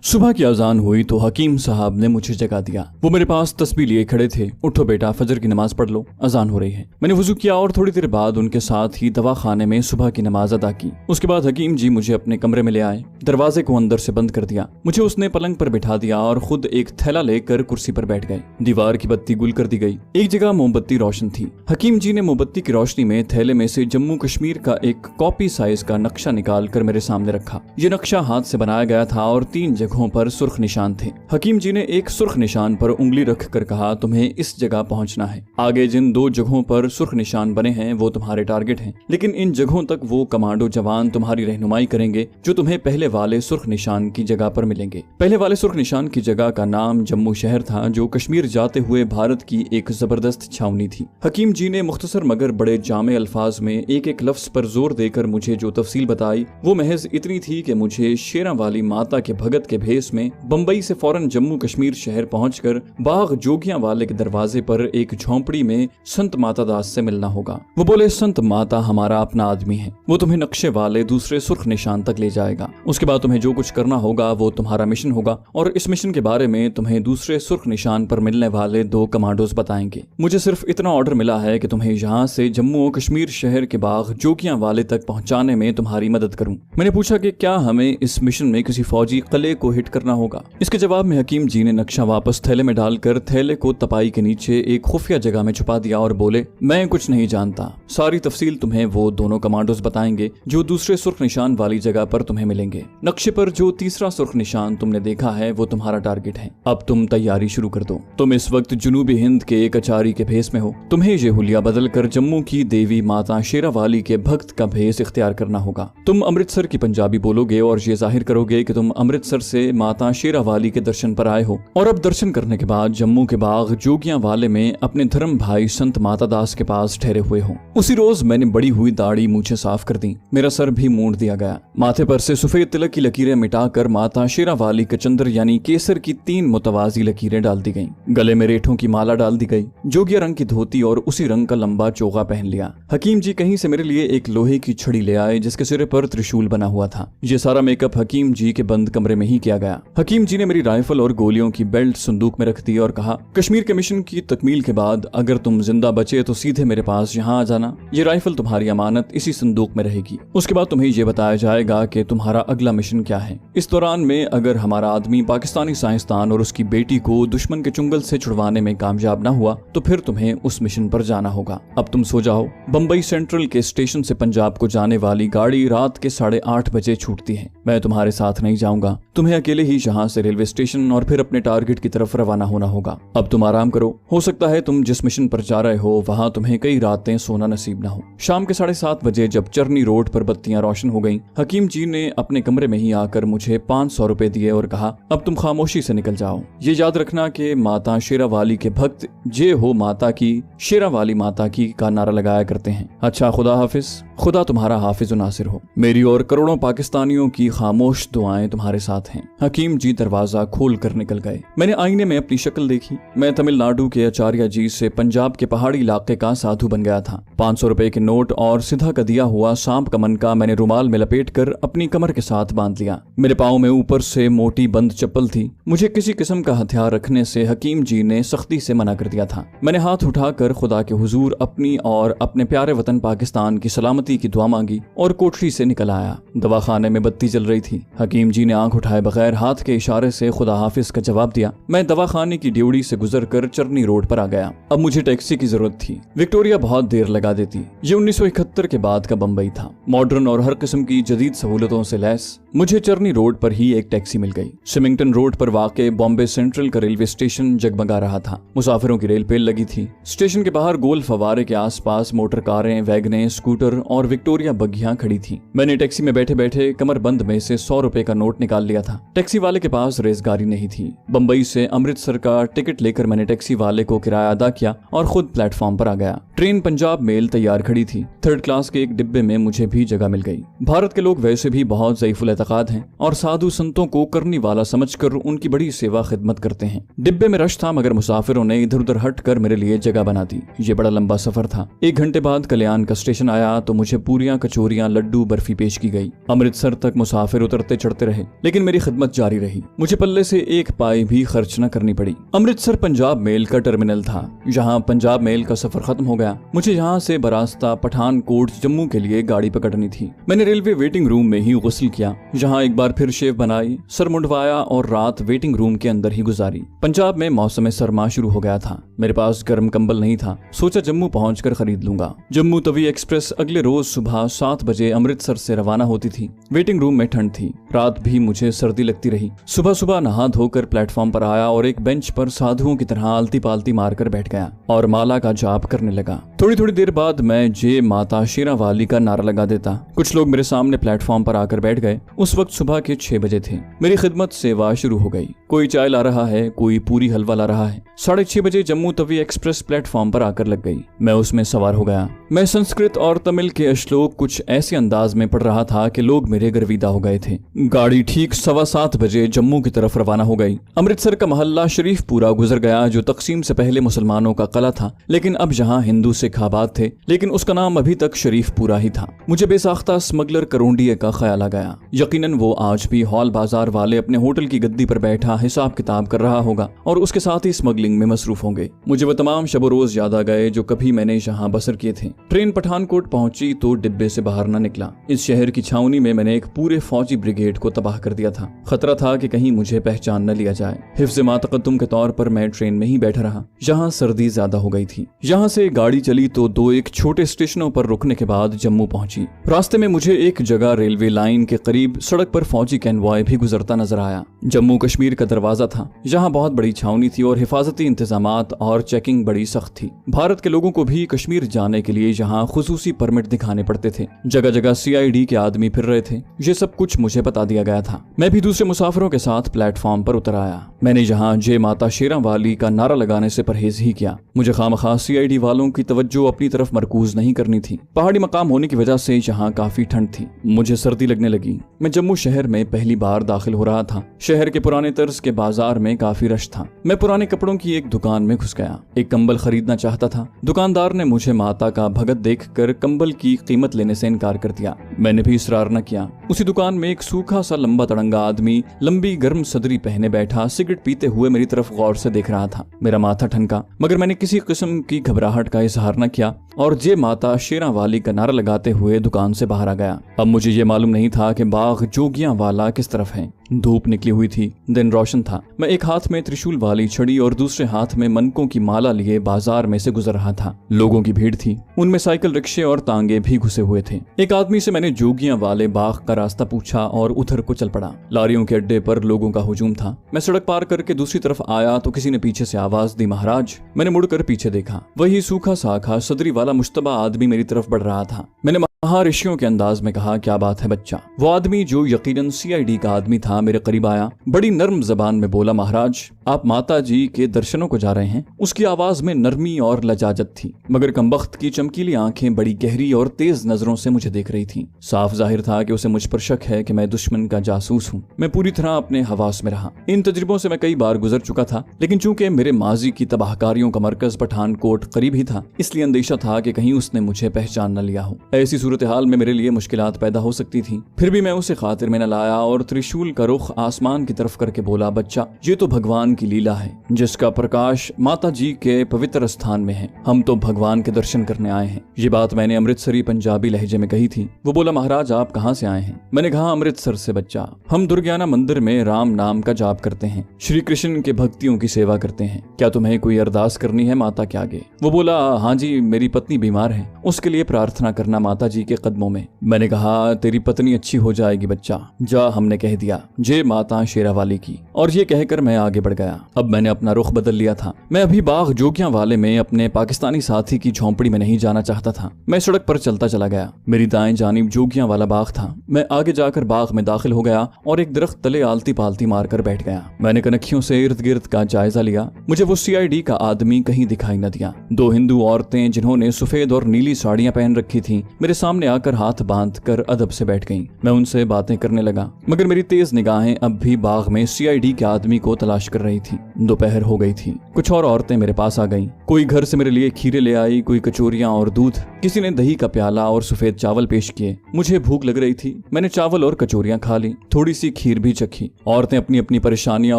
सुबह की अजान हुई तो हकीम साहब ने मुझे जगा दिया। वो मेरे पास तस्बीह लिए खड़े थे। उठो बेटा, फजर की नमाज पढ़ लो, अजान हो रही है। मैंने वुजू किया और थोड़ी देर बाद उनके साथ ही दवा खाने में सुबह की नमाज अदा की। उसके बाद हकीम जी मुझे अपने कमरे में ले आए। दरवाजे को अंदर से बंद कर दिया। मुझे उसने पलंग पर बिठा दिया और खुद एक थैला लेकर कुर्सी पर बैठ गए। दीवार की बत्ती गुल कर दी गई। एक जगह मोमबत्ती रोशन थी। हकीम जी ने मोमबत्ती की रोशनी में थैले में से जम्मू कश्मीर का एक कॉपी साइज का नक्शा निकाल कर मेरे सामने रखा। ये नक्शा हाथ से बनाया गया था और 3 जगहों पर सुर्ख निशान थे। हकीम जी ने एक सुर्ख निशान पर उंगली रख कर कहा, तुम्हें इस जगह पहुंचना है। आगे जिन 2 जगहों पर सुर्ख निशान बने हैं वो तुम्हारे टारगेट हैं, लेकिन इन जगहों तक वो कमांडो जवान तुम्हारी रहनुमाई करेंगे जो तुम्हें पहले वाले सुर्ख निशान की जगह पर मिलेंगे। पहले वाले सुर्ख निशान की जगह का नाम जम्मू शहर था, जो कश्मीर जाते हुए भारत की एक जबरदस्त छावनी थी। हकीम जी ने मुख्तसर मगर बड़े जामे अल्फाज में एक एक लफ्ज पर जोर देकर मुझे जो तफसील बताई वो महज इतनी थी कि मुझे शेरा वाली माता के भगत के भेस में बंबई से फौरन जम्मू कश्मीर शहर पहुंचकर बाग जोगियां वाले के दरवाजे पर एक झोंपड़ी में संत माता दास से मिलना होगा। वो बोले, संत माता हमारा अपना आदमी है, वो तुम्हें नक्शे वाले दूसरे सुर्ख निशान तक ले जाएगा। उसके बाद तुम्हें जो कुछ करना होगा वो तुम्हारा मिशन होगा और इस मिशन के बारे में तुम्हें दूसरे सुर्ख निशान पर मिलने वाले 2 कमांडोज बताएंगे। मुझे सिर्फ इतना ऑर्डर मिला है कि तुम्हें यहाँ से जम्मू और कश्मीर शहर के बाग जोगियां वाले तक पहुँचाने में तुम्हारी मदद करूँ। मैंने पूछा कि क्या हमें इस मिशन में किसी फौजी किले को हिट करना होगा। इसके जवाब में हकीम जी ने नक्शा वापस थैले में डालकर थैले को तपाई के नीचे एक खुफिया जगह में छुपा दिया और बोले, मैं कुछ नहीं जानता, सारी तफसील तुम्हें वो दोनों कमांडोज बताएंगे जो दूसरे सुर्ख निशान वाली जगह पर तुम्हें मिलेंगे। नक्शे पर जो तीसरा सुर्ख निशान तुमने देखा है वो तुम्हारा टारगेट है। अब तुम तैयारी शुरू कर दो। तुम इस वक्त जुनूबी हिंद के एक अचारी के भेस में हो। तुम्हें ये हुलिया बदल कर जम्मू की देवी माता शेरा वाली के भक्त का भेस इख्तियार करना होगा। तुम अमृतसर की पंजाबी बोलोगे और ये जाहिर करोगे कि तुम अमृतसर से माता शेरा वाली के दर्शन पर आए हो और अब दर्शन करने के बाद जम्मू के बाग जोगियां वाले में अपने धर्म भाई संत माता दास के पास ठहरे हुए हो। उसी रोज मैंने बड़ी हुई दाढ़ी मूछें साफ कर दी। मेरा सर भी मूंड दिया गया। माथे पर से सफेद तिलक की लकीरें मिटाकर माता शेरा वाली के चंद्र यानी केसर की 3 मुतवाजी लकीरें डाल दी गईं। गले में रेठों की माला डाल दी गई। जोगिया रंग की धोती और उसी रंग का लंबा चोगा पहन लिया। हकीम जी कहीं से मेरे लिए एक लोहे की छड़ी ले आए जिसके सिरे पर त्रिशूल बना हुआ था। ये सारा मेकअप हकीम जी के बंद कमरे में ही किया गया। हकीम जी ने मेरी राइफल और गोलियों की बेल्ट संदूक में रख दी और कहा, कश्मीर के मिशन की तकमील के बाद अगर तुम जिंदा बचे तो सीधे मेरे पास यहाँ आ जाना। ये राइफल तुम्हारी अमानत इसी संदूक में रहेगी। उसके बाद तुम्हें ये बताया जाएगा कि तुम्हारा अगला मिशन क्या है। इस दौरान में अगर हमारा आदमी पाकिस्तानी साइंसदान और उसकी बेटी को दुश्मन के चुंगल से छुड़वाने में कामयाब न हुआ तो फिर तुम्हें उस मिशन पर जाना होगा। अब तुम सो जाओ। बंबई सेंट्रल के स्टेशन से पंजाब को जाने वाली गाड़ी रात के 8:30 बजे छूटती है। मैं तुम्हारे साथ नहीं जाऊंगा। तुम्हें अकेले ही यहाँ से रेलवे स्टेशन और फिर अपने टारगेट की तरफ रवाना होना होगा। अब तुम आराम करो। हो सकता है तुम जिस मिशन पर जा रहे हो वहाँ तुम्हें कई रातें सोना नसीब न हो। शाम के 7:30 बजे जब चरनी रोड पर बत्तियां रोशन हो गईं, हकीम जी ने अपने कमरे में ही आकर मुझे 500 रुपए दिए और कहा, अब तुम खामोशी से निकल जाओ। ये याद रखना कि माता शेरा वाली के भक्त जे हो माता की शेरा वाली माता की का नारा लगाया करते हैं। अच्छा, खुदा हाफिज। खुदा तुम्हारा हाफिज नासिर हो। मेरी और करोड़ों पाकिस्तानियों की खामोश दुआएं तुम्हारे साथ हैं। हकीम जी दरवाजा खोल कर निकल गए। मैंने आईने में अपनी शक्ल देखी। मैं तमिलनाडु के आचार्य जी से पंजाब के पहाड़ी इलाके का साधु बन गया था। 500 रुपए के नोट और सिधा का दिया हुआ सांप का मनका मैंने रुमाल में लपेट कर अपनी कमर के साथ बांध लिया। मेरे पाँव में ऊपर से मोटी बंद चप्पल थी। मुझे किसी किस्म का हथियार रखने से हकीम जी ने सख्ती से मना कर दिया था। मैंने हाथ उठाकर खुदा के हुजूर अपनी और अपने प्यारे वतन पाकिस्तान की सलामती की दुआ मांगी और कोठरी से निकल आया। दवाखाने में बत्ती जल रही थी। हकीम जी ने आंख उठाए बगैर हाथ के इशारे से खुदा हाफिज का जवाब दिया। मैं दवाखाने की ड्योढ़ी से गुजरकर चरनी रोड पर आ गया। अब मुझे टैक्सी की जरूरत थी। विक्टोरिया बहुत देर लगा देती। ये 1971 के बाद का बंबई था, मॉडर्न और हर किस्म की जदीद सहूलतों से लैस। मुझे चरनी रोड पर ही एक टैक्सी मिल गई। स्विमिंगटन रोड पर वाक़े बॉम्बे सेंट्रल का रेलवे स्टेशन जगमगा रहा था। मुसाफिरों की रेल पेल लगी थी। स्टेशन के बाहर गोल फवारे के आसपास मोटर कारें, वैगनें, स्कूटर और विक्टोरिया बग्गियां खड़ी थी। मैंने टैक्सी में बैठे बैठे कमरबंद में से 100 रुपए का नोट निकाल लिया था। टैक्सी वाले के पास रेजगारी नहीं थी। बंबई से अमृतसर का टिकट लेकर मैंने टैक्सी वाले को किराया अदा किया और खुद प्लेटफॉर्म पर आ गया। ट्रेन पंजाब मेल तैयार खड़ी थी। 3rd क्लास के एक डिब्बे में मुझे भी जगह मिल गई। भारत के लोग वैसे भी बहुत ज़ईफ़ुल एतकाद हैं और साधु संतों को करने वाला समझकर उनकी बड़ी सेवा खिदमत करते हैं। डिब्बे में रश था मगर मुसाफिरों ने इधर उधर हट कर मेरे लिए जगह बना दी। ये बड़ा लंबा सफर था। 1 घंटे बाद कल्याण का स्टेशन आया तो मुझे पूरियां, कचौरियां, लड्डू, बर्फी पेश की गई। अमृतसर तक मुसाफिर उतरते चढ़ते रहे लेकिन मेरी खिदमत जारी रही। मुझे पल्ले से 1 पाई भी खर्च न करनी पड़ी। अमृतसर पंजाब मेल का टर्मिनल था। यहाँ पंजाब मेल का सफर खत्म हो गया। मुझे यहाँ से बरास्ता पठानकोट जम्मू के लिए गाड़ी पकड़नी थी। मैंने रेलवे वेटिंग रूम में ही गुस्ल किया। यहाँ एक बार फिर शेव बनाई, सर मुंडवाया और रात वेटिंग रूम के अंदर ही गुजारी। पंजाब में मौसम सरमा शुरू हो गया था। मेरे पास गर्म कंबल नहीं था। सोचा जम्मू पहुंचकर खरीद लूंगा। जम्मू तवी एक्सप्रेस अगले रोज सुबह 7 बजे अमृतसर से रवाना होती थी। वेटिंग रूम में ठंड थी। रात भी मुझे सर्दी लगती रही। सुबह सुबह नहा धोकर प्लेटफॉर्म पर आया और एक बेंच पर साधुओं की तरह आलती पालती मारकर बैठ गया और माला का जाप करने लगा। थोड़ी थोड़ी देर बाद मैं जय माता शेरावाली का नारा लगा देता। कुछ लोग मेरे सामने प्लेटफॉर्म पर आकर बैठ गए। उस वक्त सुबह के 6 बजे थे। मेरी खिदमत सेवा शुरू हो गई। कोई चाय ला रहा है, कोई पूरी हलवा ला रहा है। 6:30 बजे जम्मू तवी एक्सप्रेस प्लेटफॉर्म पर आकर लग गई। मैं उसमें सवार हो गया। मैं संस्कृत और तमिल के श्लोक कुछ ऐसे अंदाज में पढ़ रहा था कि लोग मेरे गर्विदा हो गए थे। गाड़ी ठीक 7:15 बजे जम्मू की तरफ रवाना हो गई। अमृतसर का मोहल्ला शरीफपुरा गुजर गया जो तकसीम से पहले मुसलमानों का कला था लेकिन अब यहाँ हिंदू सिख आबाद थे, लेकिन उसका नाम अभी तक शरीफपुरा ही था। मुझे बेसाख्ता स्मगलर करोंडिये का ख्याल आ गया। यकीनन वो आज भी हॉल बाजार वाले अपने होटल की गद्दी पर बैठा हिसाब किताब कर रहा होगा और उसके साथ ही स्मगलिंग में मसरूफ होंगे। मुझे वो तमाम शब रोज याद आ गए जो कभी मैंने यहाँ बसर किए थे। ट्रेन पठानकोट पहुंची तो डिब्बे से बाहर न निकला। इस शहर की छावनी में मैंने एक पूरे फौजी ब्रिगेड को तबाह कर दिया था। खतरा था कि कहीं मुझे पहचान न लिया जाए। हिफ्ज़ मातक़द्दुम के तौर पर मैं ट्रेन में ही बैठा रहा। यहाँ सर्दी ज्यादा हो गई थी। यहाँ से गाड़ी चली तो 2-1 छोटे स्टेशनों पर रुकने के बाद जम्मू पहुंची। रास्ते में मुझे एक जगह रेलवे लाइन के करीब सड़क पर फौजी कैनवॉय भी गुजरता नजर आया। जम्मू कश्मीर का दरवाजा था। यहाँ बहुत बड़ी छावनी थी और हिफाजती इंतजामात और चेकिंग बड़ी सख्त थी। भारत के लोगों को भी कश्मीर जाने के लिए यहाँ खुसूसी परमिट दिखाने पड़ते थे। जगह जगह CID के आदमी फिर रहे थे। ये सब कुछ मुझे बता दिया गया था। मैं भी दूसरे मुसाफिरों के साथ प्लेटफॉर्म पर उतर आया। मैंने यहाँ जय माता शेरावाली का नारा लगाने से परहेज ही किया। मुझे खामखा CID वालों की तवज्जो अपनी तरफ मरकूज नहीं करनी थी। पहाड़ी मकाम होने की वजह से यहाँ काफी ठंड थी। मुझे सर्दी लगने लगी। मैं जम्मू शहर में पहली बार दाखिल हो रहा था। शहर के पुराने तर्ज के बाजार में काफी रश था। मैं पुराने कपड़ों की एक दुकान में घुस गया। एक कंबल खरीदना चाहता था। दुकानदार ने मुझे माता का भगत देखकर कंबल की कीमत लेने से इनकार कर दिया। मैंने भी इसरार न किया। उसी दुकान में एक सूखा सा लंबा तड़ंगा आदमी लंबी गर्म सदरी पहने बैठा सिगरेट पीते हुए मेरी तरफ गौर से देख रहा था। मेरा माथा ठनका मगर मैंने किसी किस्म की घबराहट का इजहार न किया और जय माता शेरावाली का नारा लगाते हुए दुकान से बाहर आ गया। अब मुझे ये मालूम नहीं था कि बाग जोगियां वाला किस तरफ है। धूप निकली हुई थी। दिन रोशन था। मैं एक हाथ में त्रिशूल वाली छड़ी और दूसरे हाथ में मनकों की माला लिए बाजार में से गुजर रहा था। लोगों की भीड़ थी। उनमें साइकिल रिक्शे और तांगे भी घुसे हुए थे। एक आदमी से मैंने जोगियां वाले बाग का रास्ता पूछा और उधर को चल पड़ा। लारियों के अड्डे पर लोगों का हुजूम था। मैं सड़क पार करके दूसरी तरफ आया तो किसी ने पीछे से आवाज दी, महाराज। मैंने मुड़कर पीछे देखा। वही सूखा साखा सदरी वाला मुश्तबा आदमी मेरी तरफ बढ़ रहा था। मैंने महाऋषियों के अंदाज में कहा, क्या बात है बच्चा। वो आदमी जो यकीनन CID का आदमी था मेरे करीब आया। बड़ी नर्म जबान में बोला, महाराज आप माता जी के दर्शनों को जा रहे हैं। उसकी आवाज में नरमी और लजाजत थी मगर कमबख्त की चमकीली आंखें बड़ी गहरी और तेज नजरों से मुझे देख रही थीं। साफ जाहिर था कि उसे मुझ पर शक है कि मैं दुश्मन का जासूस हूँ। मैं पूरी तरह अपने हवास में रहा। इन तजुर्बों से मैं कई बार गुजर चुका था लेकिन चूंकि मेरे माजी की तबाहकारियों का मरकज पठानकोट करीब ही था इसलिए अंदेशा था कि कहीं उसने मुझे पहचान न लिया हो। ऐसी सूरत हाल में मेरे लिए मुश्किलात पैदा हो सकती थी। फिर भी मैं उसे खातिर में न लाया और त्रिशूल का रुख आसमान की तरफ करके बोला, बच्चा ये तो भगवान की लीला है जिसका प्रकाश माता जी के पवित्र स्थान में है। हम तो भगवान के दर्शन करने आए हैं। ये बात मैंने अमृतसरी पंजाबी लहजे में कही थी। वो बोला, महाराज आप कहाँ से आए हैं। मैंने कहा, अमृतसर से बच्चा। हम दुर्गियाना मंदिर में राम नाम का जाप करते हैं, श्री कृष्ण के भक्तियों की सेवा करते हैं। क्या तुम्हें कोई अरदास करनी है माता के आगे। वो बोला, हाँ जी, मेरी पत्नी बीमार है, उसके लिए प्रार्थना करना माता जी के कदमों में। मैंने कहा, तेरी पत्नी अच्छी हो जाएगी बच्चा, जा, हमने कह दिया, जय माता शेरावाली की। और ये कहकर मैं आगे बढ़ गया। अब मैंने अपना रुख बदल लिया था। मैं अभी बाग जोगियां वाले में अपने पाकिस्तानी साथी की झोंपड़ी में नहीं जाना चाहता था। मैं सड़क पर चलता चला गया। मेरी दाएं जानिब जोगियां वाला बाग था। मैं आगे जाकर बाग में दाखिल हो गया और एक दरख्त तले आलती पालती मारकर बैठ गया। मैंने कनखियों से इर्द गिर्द का जायजा लिया। मुझे वो CID का आदमी कहीं दिखाई न दिया। 2 हिंदू औरतें जिन्होंने सफेद और नीली साड़ियां पहन रखी थी मेरे सामने आकर हाथ बांध कर अदब से बैठ गईं। मैं उनसे बातें करने लगा, मगर मेरी तेज निगाहें अब भी बाग में सीआईडी के आदमी को तलाश कर रही थी। दोपहर हो गई थी। कुछ और औरतें मेरे पास आ गईं। कोई घर से मेरे लिए खीरे ले आई, कोई कचोरियां और दूध, किसी ने दही का प्याला और सफेद चावल पेश किए। मुझे भूख लग रही थी। मैंने चावल और कचोरियां खा ली, थोड़ी सी खीर भी चखी। औरतें अपनी अपनी परेशानियां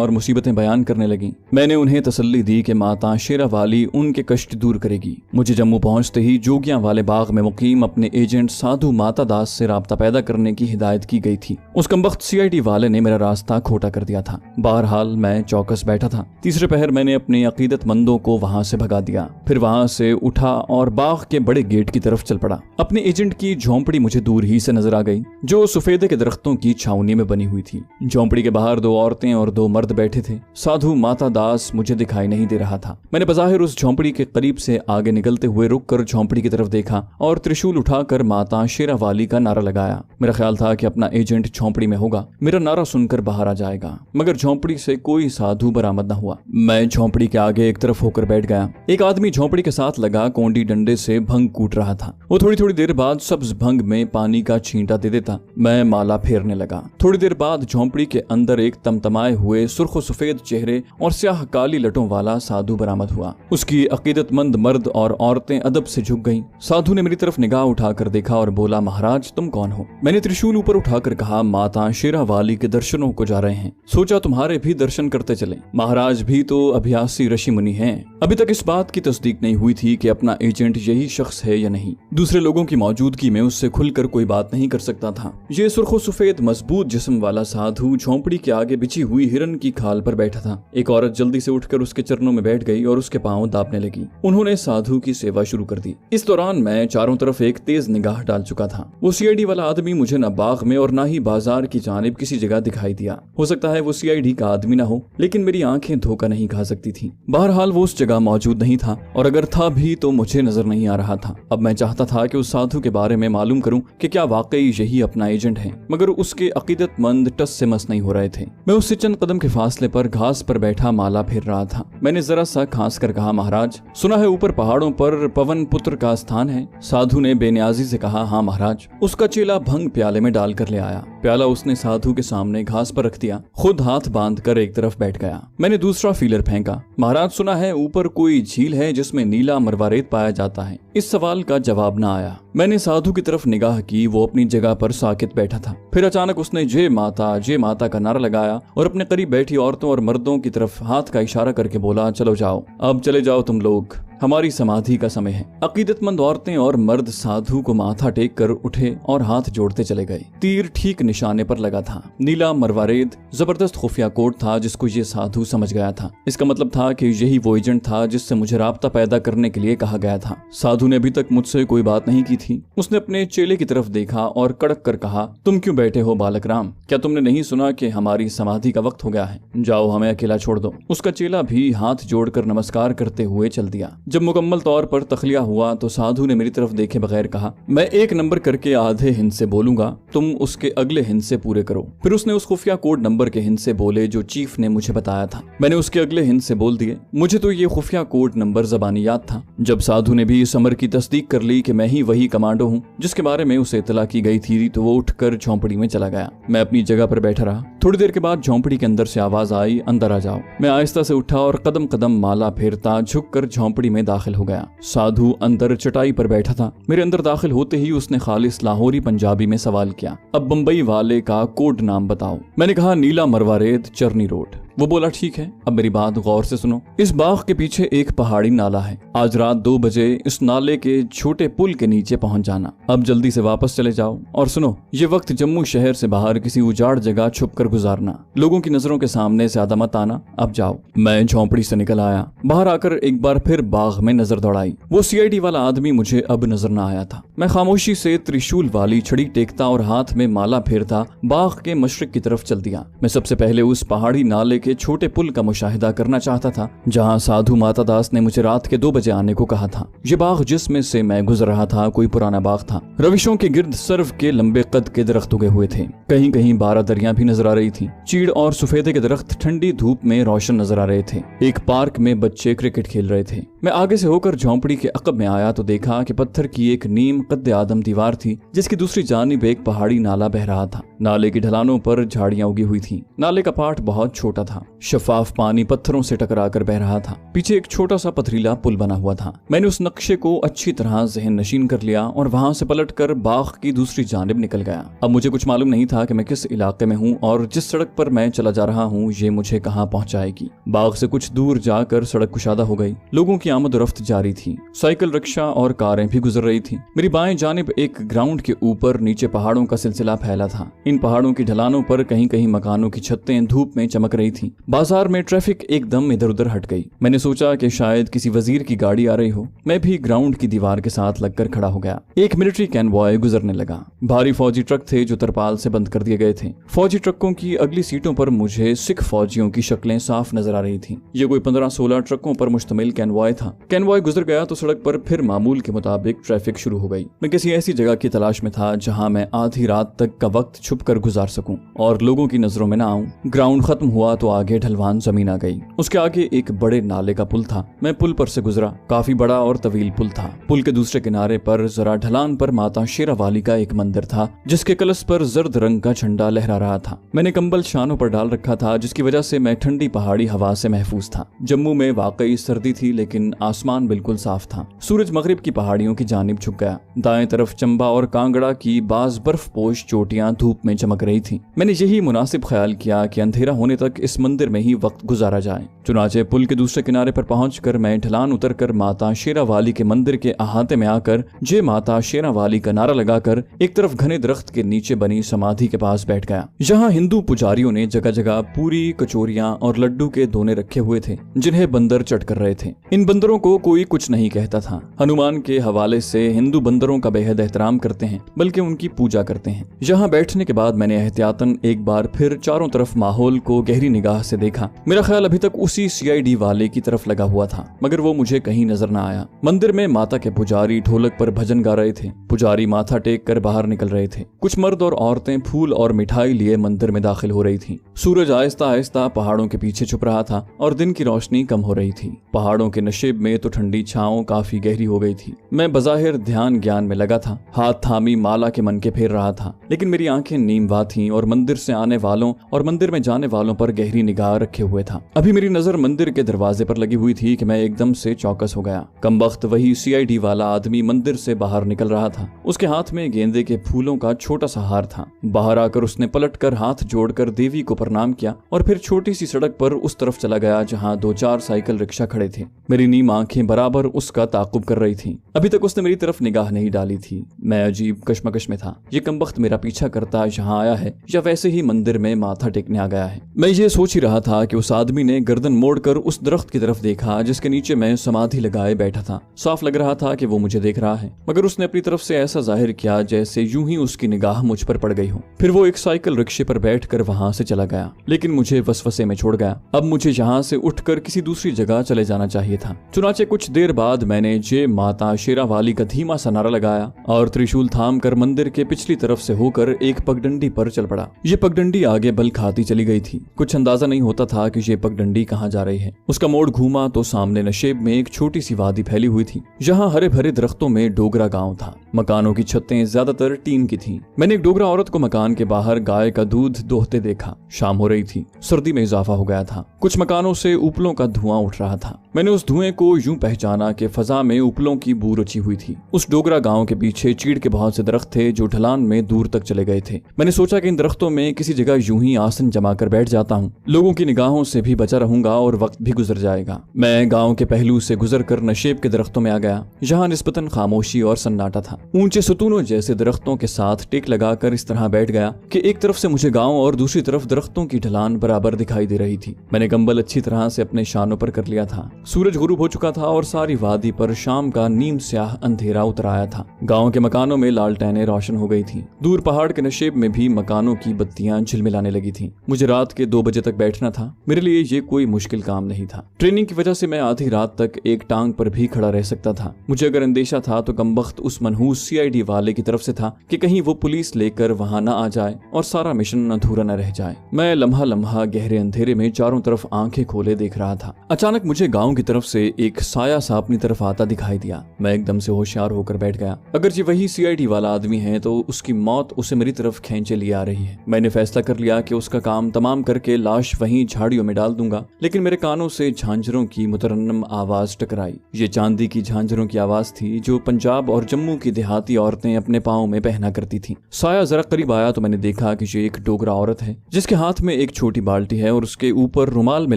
और मुसीबतें बयान करने लगीं। मैंने उन्हें तसल्ली दी कि माता शेरा वाली उनके कष्ट दूर करेगी। मुझे जम्मू पहुंचते ही जोगियां वाले बाग में मुकीम अपने एजेंट साधु माता दास से राब्ता पैदा करने की हिदायत की गई थी। उस कमबख्त सीआईडी वाले ने मेरा रास्ता खोटा कर दिया था। बहरहाल मैं चौकस बैठा था। तीसरे पहर मैंने अपने अकीदतमंदों को वहां से भगा दिया, फिर वहां से उठा और बाग के बड़े गेट की तरफ चल पड़ा। अपने एजेंट की झोंपड़ी मुझे दूर ही से नजर आ गई, जो सफेदे के दरख्तों की छावनी में बनी हुई थी। झोंपड़ी के बाहर 2 औरतें और 2 मर्द बैठे थे। साधु माता दास मुझे दिखाई नहीं दे रहा था। मैंने बज़ाहिर उस झोंपड़ी के करीब से आगे निकलते हुए रुक कर झोंपड़ी की तरफ देखा और त्रिशूल उठाकर माता शेरा वाली का नारा लगाया। मेरा ख्याल था कि अपना एजेंट झोंपड़ी में होगा, मेरा नारा सुनकर बाहर आ जाएगा, मगर झोंपड़ी से कोई साधु बरामद न हुआ। मैं झोंपड़ी के आगे एक तरफ होकर बैठ गया। एक आदमी झोंपड़ी के साथ लगा कोंडी डंडे से भंग कूट रहा था। वो थोड़ी थोड़ी देर बाद सब्ज भंग में पानी का छींटा दे देता। मैं माला फेरने लगा। थोड़ी देर बाद झोंपड़ी के अंदर एक तमतमाए हुए सुर्ख सफेद चेहरे और स्याह काली लटों वाला साधु बरामद हुआ। उसकी अकीदतमंद मर्द और औरतें अदब से झुक गईं। साधु ने मेरी तरफ निगाह उठाकर देखा और बोला, महाराज तुम कौन हो? मैंने त्रिशूल ऊपर उठाकर कहा, माता शेरा वाली के दर्शनों को जा रहे हैं, सोचा तुम्हारे भी दर्शन करते चले। महाराज भी तो अभ्यासी ऋषि मुनि हैं। अभी तक इस बात की तस्दीक नहीं हुई थी कि अपना एजेंट यही शख्स है या नहीं। दूसरे लोगों की मौजूदगी में उससे खुलकर कोई बात नहीं कर सकता था। ये सुर्खो सफेद मजबूत जिस्म वाला साधु झोंपड़ी के आगे बिछी हुई हिरन की खाल पर बैठा था। एक औरत जल्दी से उठकर उसके चरणों में बैठ गई और उसके पांव दाबने लगी। उन्होंने साधु की सेवा शुरू कर दी। इस दौरान मैं चारों तरफ एक तेज निगाह डाल चुका था। वो सीआईडी वाला आदमी मुझे न बाग में और न ही बाजार की जानिब किसी जगह दिखाई दिया। हो सकता है वो सीआईडी का आदमी ना हो, लेकिन मेरी आंखें धोखा नहीं खा सकती थी। बहरहाल वो उस जगह मौजूद नहीं था, और अगर था भी तो मुझे नजर नहीं आ रहा था। अब मैं चाहता था कि उस साधु के बारे में मालूम करूं कि क्या वाकई यही अपना एजेंट है, मगर उसके अकीदतमंद टस से मस नहीं हो रहे थे। मैं उससे चंद कदम के फासले पर घास पर बैठा माला फेर रहा था। मैंने जरा सा खांस कर कहा, महाराज सुना है ऊपर पहाड़ों पर पवन पुत्र का स्थान है। साधु ने बेनियाजी से कहा, हाँ महाराज। उसका चेला भंग प्याले में डाल कर ले आया। प्याला उसने साधु के सामने घास पर रख दिया, खुद हाथ बांध कर एक तरफ बैठ गया। मैंने दूसरा फीलर फेंका, महाराज सुना है ऊपर कोई झील है जिसमें नीला मरवारेत पाया जाता है। इस सवाल का जवाब न आया। मैंने साधु की तरफ निगाह की, वो अपनी जगह पर साकित बैठा था। फिर अचानक उसने जय माता का नारा लगाया और अपने करीब बैठी औरतों और मर्दों की तरफ हाथ का इशारा करके बोला, चलो जाओ, अब चले जाओ तुम लोग, हमारी समाधि का समय है। अकीदतमंद औरतें और मर्द साधु को माथा टेक कर उठे और हाथ जोड़ते चले गए। तीर ठीक निशाने पर लगा था। नीला मरवारेद जबरदस्त खुफिया कोड था जिसको ये साधु समझ गया था। इसका मतलब था कि यही वो एजेंट था जिससे मुझे राब्ता पैदा करने के लिए कहा गया था। साधु ने अभी तक मुझसे कोई बात नहीं की थी। उसने अपने चेले की तरफ देखा और कड़क कर कहा, तुम क्यों बैठे हो बालक राम? क्या तुमने नहीं सुना कि हमारी समाधि का वक्त हो गया है? जाओ, हमें अकेला छोड़ दो। उसका चेला भी हाथ जोड़कर नमस्कार करते हुए चल दिया। जब मुकम्मल तौर पर तखलिया हुआ तो साधु ने मेरी तरफ देखे बगैर कहा, मैं 1 नंबर करके आधे हिंसे बोलूंगा, तुम उसके अगले हिंसे पूरे करो। फिर उसने उस खुफिया कोड नंबर के हिंसे बोले जो चीफ ने मुझे बताया था। मैंने उसके अगले हिंसे बोल दिए। मुझे तो ये खुफिया कोड नंबर ज़बानी याद था। जब साधु ने भी इस अमर की तस्दीक कर ली कि मैं ही वही कमांडो हूँ जिसके बारे में उसे इतला की गई थी, तो वो उठकर झोंपड़ी में चला गया। मैं अपनी जगह पर बैठा रहा। थोड़ी देर के बाद झोंपड़ी के अंदर से आवाज आई, अंदर आ जाओ। मैं आहिस्ता से उठा और कदम कदम माला फेरता झुककर झोंपड़ी में दाखिल हो गया। साधु अंदर चटाई पर बैठा था। मेरे अंदर दाखिल होते ही उसने खालिस लाहौरी पंजाबी में सवाल किया, अब बंबई वाले का कोड नाम बताओ। मैंने कहा, नीला मरवारेद, चरनी रोड। वो बोला, ठीक है, अब मेरी बात गौर से सुनो। इस बाग के पीछे एक पहाड़ी नाला है। आज रात 2 बजे इस नाले के छोटे पुल के नीचे पहुंच जाना। अब जल्दी से वापस चले जाओ। और सुनो, ये वक्त जम्मू शहर से बाहर किसी उजाड़ जगह छुपकर गुजारना। लोगों की नजरों के सामने ज्यादा मत आना। अब जाओ। मैं झोंपड़ी से निकल आया। बाहर आकर एक बार फिर बाग में नजर दौड़ाई। वो सीआईडी वाला आदमी मुझे अब नजर न आया था। मैं खामोशी से त्रिशूल वाली छड़ी टेकता और हाथ में माला फेरता बाग के मशरिक की तरफ चल दिया। मैं सबसे पहले उस पहाड़ी नाले के छोटे पुल का मुशाहिदा करना चाहता था जहाँ साधु माता दास ने मुझे रात के 2 बजे आने को कहा था। ये बाग जिसमें से मैं गुजर रहा था कोई पुराना बाग था। रविशों के गिर्द सर्व के लंबे कद के दरख्त उगे हुए थे। कहीं कहीं 12 दरियां भी नजर आ रही थी। चीड़ और सफेदे के दरख्त ठंडी धूप में रोशन नजर आ रहे थे। एक पार्क में बच्चे क्रिकेट खेल रहे थे। मैं आगे से होकर झोंपड़ी के अकब में आया तो देखा कि पत्थर की एक नीम कद्दे आदम दीवार थी जिसकी दूसरी जानिब एक पहाड़ी नाला बह रहा था। नाले की ढलानों पर झाड़ियां उगी हुई थी। नाले का पाट बहुत छोटा था। शफाफ पानी पत्थरों से टकरा कर बह रहा था। पीछे एक छोटा सा पथरीला पुल बना हुआ था। मैंने उस नक्शे को अच्छी तरह जहन नशीन कर लिया और वहां से पलटकर बाग की दूसरी जानिब निकल गया। अब मुझे कुछ मालूम नहीं था कि मैं किस इलाके में हूँ और जिस सड़क पर मैं चला जा रहा हूँ ये मुझे कहाँ पहुँचाएगी। बाग से कुछ दूर जाकर सड़क कुशादा हो गई। लोगों की आमद रफ्त जारी थी। साइकिल, रिक्शा और कारें भी गुजर रही थी। मेरी बाएं जानिब एक ग्राउंड के ऊपर नीचे पहाड़ों का सिलसिला फैला था। इन पहाड़ों की ढलानों पर कहीं कहीं मकानों की छतें धूप में चमक रही थी। बाजार में ट्रैफिक एकदम इधर उधर हट गई। मैंने सोचा कि शायद किसी वजीर की गाड़ी आ रही हो। मैं भी ग्राउंड की दीवार के साथ लगकर खड़ा हो गया। एक मिलिट्री कैनवॉय गुजरने लगा। भारी फौजी ट्रक थे जो तरपाल से बंद कर दिए गए थे। फौजी ट्रकों की अगली सीटों पर मुझे सिख फौजियों की शक्लें साफ नजर आ रही थी। ये कोई 15-16 ट्रकों पर मुश्तमिल कैनवॉय था। कैनवॉय गुजर गया तो सड़क पर फिर मामूल के मुताबिक ट्रैफिक शुरू हो गई। मैं किसी ऐसी जगह की तलाश में था जहां मैं आधी रात तक का वक्त छुप कर गुजार सकूं और लोगों की नजरों में ना आऊं। ग्राउंड खत्म हुआ तो आगे ढलवान जमीन आ गई। उसके आगे एक बड़े नाले का पुल था। मैं पुल पर से गुजरा। काफी बड़ा और तवील पुल था। पुल के दूसरे किनारे पर जरा ढलान पर माता शेरावाली का एक मंदिर था जिसके कलश पर जर्द रंग का झंडा लहरा रहा था। मैंने कंबल शानों पर डाल रखा था जिसकी वजह से मैं ठंडी पहाड़ी हवा से महफूज था। जम्मू में वाकई सर्दी थी लेकिन आसमान बिल्कुल साफ था। सूरज मगरिब की पहाड़ियों की जानिब झुक गया। दाएं तरफ चंबा और कांगड़ा की बाज बर्फपोश चोटियां धूप में चमक रही थीं। मैंने यही मुनासिब ख्याल किया कि अंधेरा होने तक इस मंदिर में ही वक्त गुजारा जाए। चुनाचे पुल के दूसरे किनारे पर पहुंचकर मैं ढलान उतरकर माता शेरावाली के मंदिर के अहाते में आकर जय माता शेरावाली का नारा लगाकर एक तरफ घने दरख्त के नीचे बनी समाधि के पास बैठ गया। यहाँ हिंदू पुजारियों ने जगह जगह पूरी, कचोरियां और लड्डू के दोने रखे हुए थे जिन्हें बंदर चट कर रहे थे। इन बंदरों को कोई कुछ नहीं कहता था। हनुमान के हवाले से हिंदू बंदरों का बेहद एहतराम करते हैं बल्कि उनकी पूजा करते हैं। यहाँ बैठने के बाद मैंने एहतियातन एक बार फिर चारों तरफ माहौल को गहरी निगाह से देखा। मेरा ख्याल अभी तक उसी CID वाले की तरफ लगा हुआ था मगर वो मुझे कहीं नजर न आया। मंदिर में माता के पुजारी ढोलक पर भजन गा रहे थे। पुजारी माथा टेक कर बाहर निकल रहे थे। कुछ मर्द और औरतें फूल और मिठाई लिए मंदिर में दाखिल हो रही थी। सूरज आहिस्ता आहिस्ता पहाड़ों के पीछे छुप रहा था और दिन की रोशनी कम हो रही थी। पहाड़ों के नशेब में तो ठंडी छांव काफी गहरी हो गई थी। मैं बज़ाहिर ध्यान ज्ञान में लगा था। हाथ थामी माला के मन के फेर रहा था लेकिन मेरी आंखें नीमवा थीं और मंदिर से आने वालों और मंदिर में जाने वालों पर गहरी निगाह रखे हुए था। अभी मेरी नजर मंदिर के दरवाजे पर लगी हुई थी कि मैं एकदम से चौकस हो गया। कमबख्त वही CID वाला आदमी मंदिर से बाहर निकल रहा था। उसके हाथ में गेंदे के फूलों का छोटा सा हार था। बाहर आकर उसने पलटकर हाथ जोड़कर देवी को प्रणाम किया और फिर छोटी सी सड़क पर उस तरफ चला गया जहाँ 2-4 साइकिल रिक्शा खड़े थे। मेरी नीम आंखें बराबर उसका ताकुब कर रही थीं। अभी तक उसने मेरी तरफ निगाह नहीं डाली थी। मैं अजीब कश्मकश में था। ये कमबख्त मेरा पीछा करता यहाँ आया है या वैसे ही मंदिर में माथा टेकने आ गया है। मैं ये सोच ही रहा था कि उस आदमी ने गर्दन मोड़कर उस दरख्त की तरफ देखा जिसके नीचे मैं समाधि लगाए बैठा था। साफ लग रहा था कि वो मुझे देख रहा है मगर उसने अपनी तरफ से ऐसा जाहिर किया जैसे यूं ही उसकी निगाह मुझ पर पड़ गई हो। फिर वो एक साइकिल रिक्शे पर बैठकर वहां से चला गया लेकिन मुझे वसवसे में छोड़ गया। अब मुझे यहाँ से उठकर किसी दूसरी जगह चले जाना चाहिए था। चुनाचे कुछ देर बाद मैंने जय माता शेरावाली का धीमा सा नारा लगाया और त्रिशूल थाम कर मंदिर के पिछली तरफ से होकर एक पगडंडी पर चल पड़ा। ये पगडंडी आगे बल खाती चली गई थी। कुछ अंदाजा नहीं होता था कि ये पगडंडी कहाँ जा रही है। उसका मोड़ घूमा तो सामने नशेब में एक छोटी सी वादी फैली हुई थी जहाँ हरे भरे दरख्तों में डोगरा गांव था। मकानों की छतें ज्यादातर टीन की थीं। मैंने एक डोगरा औरत को मकान के बाहर गाय का दूध दोहते देखा। शाम हो रही थी। सर्दी में इजाफा हो गया था। कुछ मकानों से उपलों का धुआं उठ रहा था। मैंने उस धुएं को यूं पहचाना कि फजा में उपलों की बू रची हुई थी। उस डोगरा गांव के पीछे चीड़ के बहुत से दरख्त थे जो ढलान में दूर तक चले गए थे। मैंने सोचा कि इन दरख्तों में किसी जगह यूं ही आसन जमा कर बैठ जाता हूँ। लोगों की निगाहों से भी बचा रहूंगा और वक्त भी गुजर जाएगा। मैं गांव के पहलू से गुजर कर नशेब के दरख्तों में आ गया। यहाँ निस्बतन खामोशी और सन्नाटा था। ऊंचे सुतूनों जैसे दरख्तों के साथ टेक लगाकर इस तरह बैठ गया कि एक तरफ से मुझे गांव और दूसरी तरफ दरख्तों की ढलान बराबर दिखाई दे रही थी। मैंने कंबल अच्छी तरह से अपने शानों पर कर लिया था। सूरज गुरूब हो चुका था और सारी वादी पर शाम का नीम स्याह अंधेरा उतर आया था। गाँव के मकानों में लालटेनें रोशन हो गई थी। दूर पहाड़ के नशेब में भी मकानों की बत्तियां झिलमिलाने लगी थी। मुझे रात के 2 बजे तक बैठना था। मेरे लिए ये कोई मुश्किल काम नहीं था। ट्रेनिंग की वजह से मैं आधी रात तक एक टांग पर भी खड़ा रह सकता था। मुझे अगर अंदेशा था तो कमबख्त उस मनहूस सीआईडी वाले की तरफ से था कि कहीं वो पुलिस लेकर वहां न आ जाए और सारा मिशन अधूरा न रह जाए। मैं लम्हा लम्हा गहरे अंधेरे में चारों तरफ आंखें खोले देख रहा था। अचानक मुझे गांव की तरफ से एक साया सा अपनी तरफ आता दिखाई दिया। मैं एकदम से होशियार होकर बैठ गया। अगर ये वही सीआईडी वाला आदमी है तो उसकी मौत उसे मेरी तरफ खींचे लिए आ रही है। मैंने फैसला कर लिया कि उसका काम तमाम करके लाश वहीं झाड़ियों में डाल दूंगा। लेकिन मेरे कानों से झांझरों की मुतरन्नम आवाज टकराई। ये चांदी की झांझरों की आवाज थी जो पंजाब और जम्मू की देहाती औरतें अपने पाँव में पहना करती थी। साया जरा करीब आया तो मैंने देखा कि ये एक डोगरा औरत है जिसके हाथ में एक छोटी बाल्टी है और उसके ऊपर रुमाल में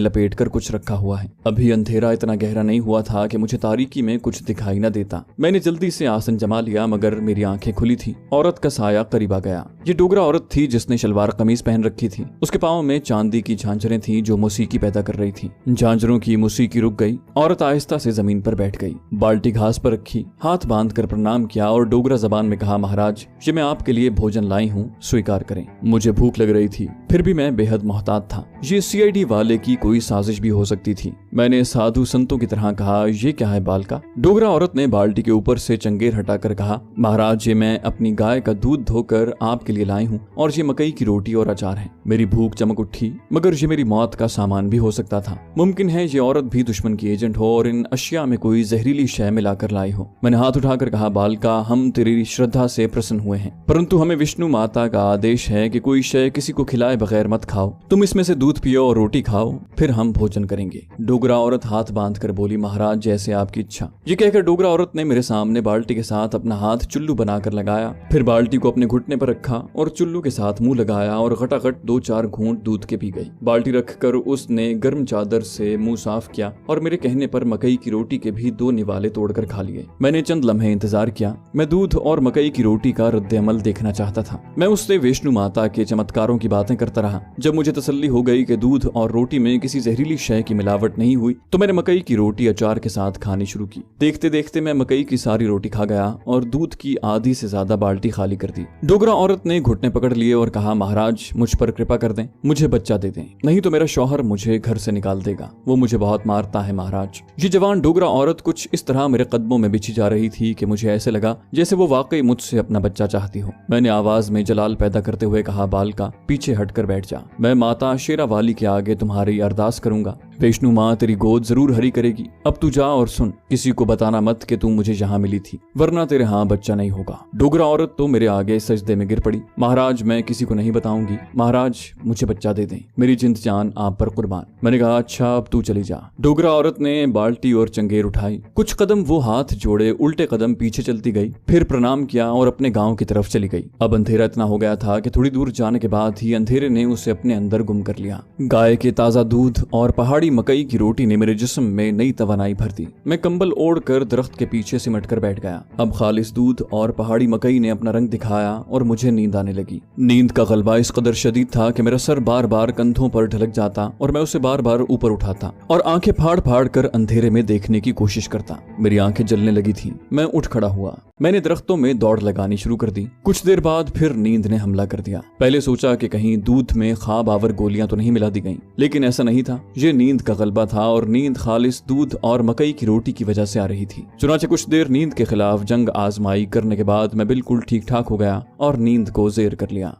लपेट कर कुछ रखा हुआ है। अभी अंधेरा इतना गहरा नहीं हुआ था कि मुझे तारीकी में कुछ दिखाई न देता। मैंने जल्दी से आसन जमा लिया मगर मेरी आंखें खुली थी। औरत का साया करीब आ गया। ये डोगरा औरत थी जिसने शलवार कमीज पहन रखी थी। उसके पाँव में चांदी की झांझरें थी जो मौसीकी पैदा कर रही थी। झांझरों की मौसीकी रुक गई। औरत आहिस्ता से जमीन पर बैठ गई। बाल्टी घास पर रखी, हाथ बांध कर प्रणाम किया और डोगरा जबान में कहा, महाराज ये मैं आपके लिए भोजन लाई हूँ, स्वीकार करें। मुझे भूख लग रही थी, फिर भी मैं बेहद मोहतात था। ये सीआईडी वाले की कोई साजिश भी हो सकती थी। मैंने साधु संतों की तरह कहा, ये क्या है बालका? डोगरा औरत ने बाल्टी के ऊपर से चंगेर हटाकर कहा, महाराज ये मैं अपनी गाय का दूध धोकर आपके लिए लाई हूँ और ये मकई की रोटी और अचार है। मेरी भूख चमक उठी मगर ये मेरी मौत का सामान भी हो सकता था। मुमकिन है ये औरत भी दुश्मन की एजेंट हो और इन अशिया में कोई जहरीली शय मिलाकर लाई हो। मैंने हाथ उठाकर कहा, बालका हम तेरी श्रद्धा से प्रसन्न हुए हैं, परंतु हमें विष्णु माता का आदेश है कि कोई शय किसी को खिलाए बगैर मत खाओ। तुम इसमें से दूध पियो और रोटी खाओ, फिर हम भोजन करेंगे। डोगरा औरत हाथ बांध कर बोली, महाराज जैसे आपकी इच्छा। ये कहकर डोगरा औरत ने मेरे सामने बाल्टी के साथ अपना हाथ चुल्लू बनाकर लगाया, फिर बाल्टी को अपने घुटने पर रखा और चुल्लू के साथ मुंह लगाया और घटाघट 2-4 घूंट दूध के पी गई। बाल्टी रखकर उसने गर्म चादर से मुंह साफ किया और मेरे कहने पर मकई की रोटी के भी 2 निवाले तोड़कर खा लिए। मैंने चंद लम्हे इंतजार किया। मैं दूध और मकई की रोटी का रद्द-ए-अमल देखना चाहता था। मैं उससे विष्णु माता के चमत्कारों की बातें करता रहा। जब मुझे तसल्ली हो गई कि दूध और रोटी में किसी जहरीली शय की मिलावट नहीं हुई तो मैंने मकई की रोटी अचार के साथ खानी शुरू की। देखते देखते मैं मकई की सारी रोटी खा गया और दूध की आधी से ज्यादा बाल्टी खाली कर दी। डोगरा औरत ने घुटने पकड़ लिए और कहा, महाराज मुझ पर कृपा कर दें, मुझे बच्चा दे दें, नहीं तो मेरा शौहर मुझे घर से निकाल देगा। वो मुझे बहुत मारता है महाराज। ये जवान डोगरा औरत कुछ इस तरह मेरे कदमों में बिछी जा रही थी कि मुझे ऐसे लगा जैसे वो वाकई मुझसे अपना बच्चा चाहती हो। मैंने आवाज में जलाल पैदा करते हुए कहा, बालका पीछे हटकर बैठ जा। मैं माता शेरा वाली के आगे तुम्हारी अरदास करूंगा। विष्णु माँ तेरी गोद जरूर हरी करेगी। अब तू जा और सुन, किसी को बताना मत कि तू मुझे यहाँ मिली थी, वरना तेरे यहाँ बच्चा नहीं होगा। डोगरा औरत तो मेरे आगे सजदे में गिर पड़ी। महाराज मैं किसी को नहीं बताऊंगी, महाराज मुझे बच्चा दे दें, मेरी जिंद जान आप पर कुर्बान। मैंने कहा, अच्छा अब तू चली जा। डोगरा औरत ने बाल्टी और चंगेर उठाई। कुछ कदम वो हाथ जोड़े उल्टे कदम पीछे चलती गई, फिर प्रणाम किया और अपने गाँव की तरफ चली गई। अब अंधेरा इतना हो गया था कि थोड़ी दूर जाने के बाद ही अंधेरे ने उसे अपने अंदर गुम कर लिया। गाय के ताजा दूध और पहाड़ी मकई की रोटी ने मेरे जिस्म में नई तवानाई भर दी। मैं कंबल ओढ़कर दरख्त के पीछे सिमट कर बैठ गया। अब खालिस दूध और पहाड़ी मकई ने अपना रंग दिखाया और मुझे नींद आने लगी। नींद का गलबा इस कदर शदीद था कि मेरा सर बार बार कंधों पर ढलक जाता और मैं उसे बार बार ऊपर उठाता और आंखें फाड़ फाड़ कर अंधेरे में देखने की कोशिश करता। मेरी आंखें जलने लगी थी। मैं उठ खड़ा हुआ। मैंने दरख्तों में दौड़ लगानी शुरू कर दी। कुछ देर बाद फिर नींद ने हमला कर दिया। पहले सोचा कि कहीं दूध में ख्वाब आवर गोलियां तो नहीं मिला दी गईं, लेकिन ऐसा नहीं था। ये नींद का गलबा था और नींद खालिस दूध और मकई की रोटी की वजह से आ रही थी। चुनाचे कुछ देर नींद के खिलाफ जंग आजमाई करने के बाद मैं बिल्कुल ठीक ठाक हो गया और नींद को जेर कर लिया।